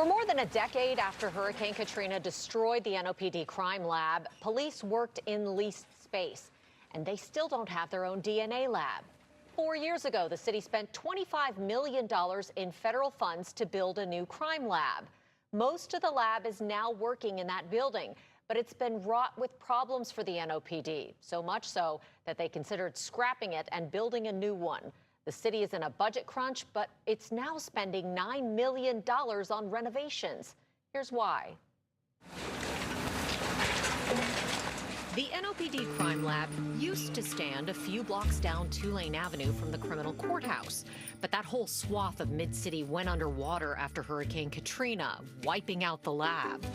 For more than a decade after Hurricane Katrina destroyed the NOPD crime lab, police worked in leased space, and they still don't have their own DNA lab. 4 years ago, the city spent $25 million in federal funds to build a new crime lab. Most of the lab is now working in that building, but it's been wrought with problems for the NOPD, so much so that they considered scrapping it and building a new one. The city is in a budget crunch, but it's now spending $9 million on renovations. Here's why. The NOPD Crime Lab used to stand a few blocks down Tulane Avenue from the criminal courthouse. But that whole swath of Mid-City went underwater after Hurricane Katrina, wiping out the lab.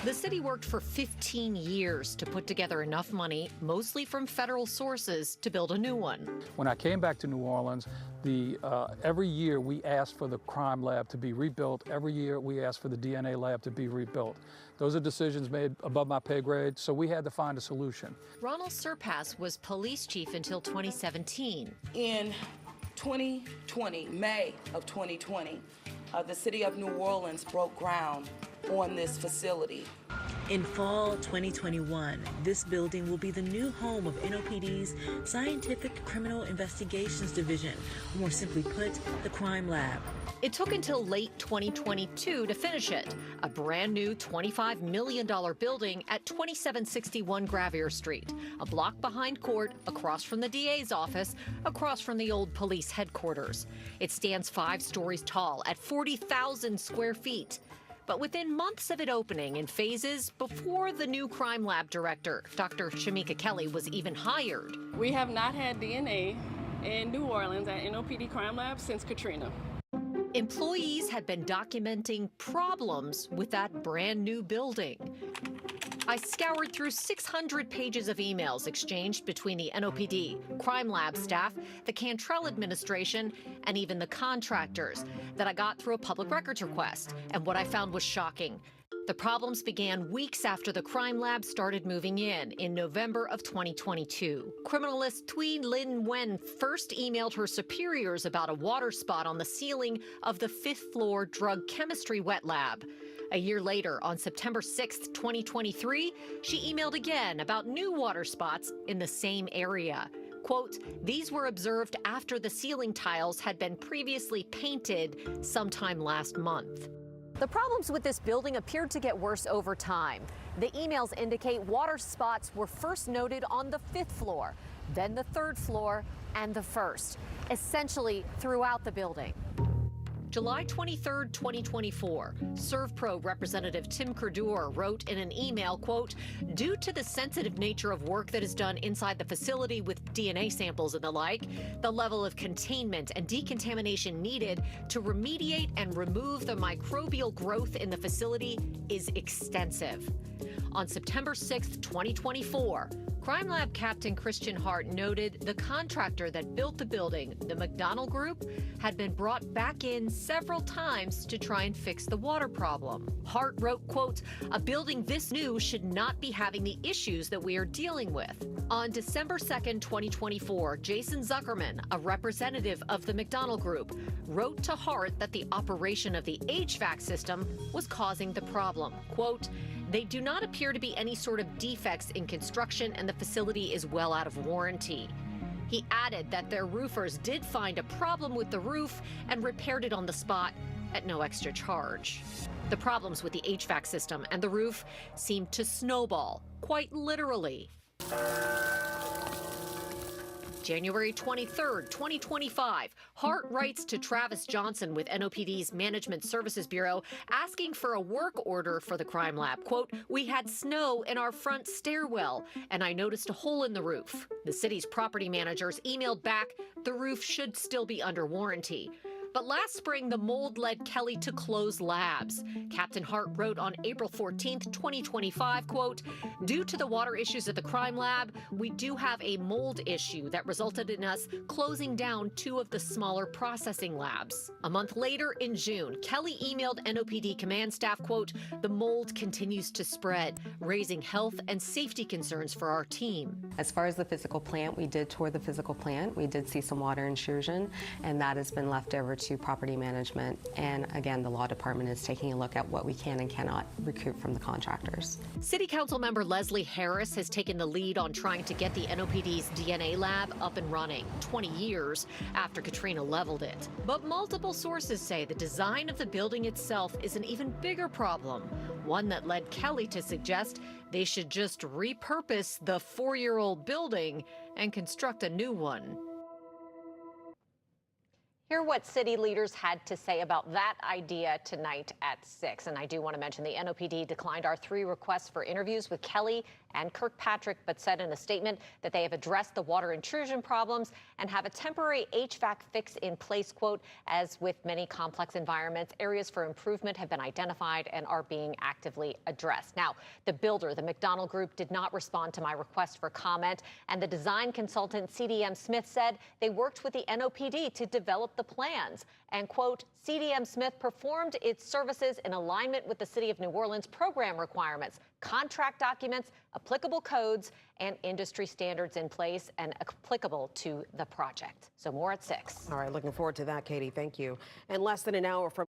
The city worked for 15 years to put together enough money, mostly from federal sources, to build a new one. When I came back to New Orleans, every year we asked for the crime lab to be rebuilt. Every year we asked for the DNA lab to be rebuilt. Those are decisions made above my pay grade, so we had to find a solution. Ronald Surpass was police chief until 2017. In 2020, May of 2020, the city of New Orleans broke ground on this facility. In fall 2021, this building will be the new home of NOPD's Scientific Criminal Investigations Division, or more simply put, the Crime Lab. It took until late 2022 to finish it, a brand new $25 million building at 2761 Gravier Street, a block behind court, across from the DA's office, across from the old police headquarters. It stands 5 stories tall at 40,000 square feet. But within months of it opening in phases before the new crime lab director, Dr. Shamika Kelly, was even hired. We have not had DNA in New Orleans at NOPD Crime Lab since Katrina. Employees had been documenting problems with that brand new building. I scoured through 600 pages of emails exchanged between the NOPD, crime lab staff, the Cantrell administration, and even the contractors that I got through a public records request. And what I found was shocking. The problems began weeks after the crime lab started moving in November of 2022. Criminalist Thuy Linh Nguyen first emailed her superiors about a water spot on the ceiling of the 5th floor drug chemistry wet lab. A year later, on September 6, 2023, she emailed again about new water spots in the same area. Quote, these were observed after the ceiling tiles had been previously painted sometime last month. The problems with this building appeared to get worse over time. The emails indicate water spots were first noted on the 5th floor, then the 3rd floor, and the 1st, essentially throughout the building. July 23, 2024, ServPro representative Tim Kerdour wrote in an email, quote, due to the sensitive nature of work that is done inside the facility with DNA samples and the like, the level of containment and decontamination needed to remediate and remove the microbial growth in the facility is extensive. On September 6, 2024, Crime Lab Captain Christian Hart noted the contractor that built the building, the McDonald Group, had been brought back in several times to try and fix the water problem. Hart wrote, quote, a building this new should not be having the issues that we are dealing with. On December 2nd, 2024, Jason Zuckerman, a representative of the McDonald Group, wrote to Hart that the operation of the HVAC system was causing the problem. Quote, they do not appear to be any sort of defects in construction and the facility is well out of warranty. He added that their roofers did find a problem with the roof and repaired it on the spot at no extra charge. The problems with the HVAC system and the roof seemed to snowball, quite literally. January 23rd, 2025, Hart writes to Travis Johnson with NOPD's Management Services Bureau asking for a work order for the crime lab. Quote, we had snow in our front stairwell and I noticed a hole in the roof. The city's property managers emailed back the roof should still be under warranty. But last spring, the mold led Kelly to close labs. Captain Hart wrote on April 14th, 2025, quote, due to the water issues at the crime lab, we do have a mold issue that resulted in us closing down 2 of the smaller processing labs. A month later, in June, Kelly emailed NOPD command staff, quote, the mold continues to spread, raising health and safety concerns for our team. As far as the physical plant, we did tour the physical plant. We did see some water intrusion, and that has been left over to property management. And again, the law department is taking a look at what we can and cannot recoup from the contractors. City Council member Leslie Harris has taken the lead on trying to get the NOPD's DNA lab up and running 20 years after Katrina leveled it. But multiple sources say the design of the building itself is an even bigger problem, one that led Kelly to suggest they should just repurpose the 4-year-old building and construct a new one. Hear what city leaders had to say about that idea tonight at 6. And I do want to mention the NOPD declined our 3 requests for interviews with Kelly and Kirkpatrick, but said in a statement that they have addressed the water intrusion problems and have a temporary HVAC fix in place. Quote, as with many complex environments, areas for improvement have been identified and are being actively addressed. Now, the builder, the McDonald Group, did not respond to my request for comment, and the design consultant CDM Smith said they worked with the NOPD to develop the plans. And quote, CDM Smith performed its services in alignment with the City of New Orleans program requirements, contract documents, applicable codes, and industry standards in place and applicable to the project. So more at 6. All right, looking forward to that, Katie. Thank you. And less than an hour from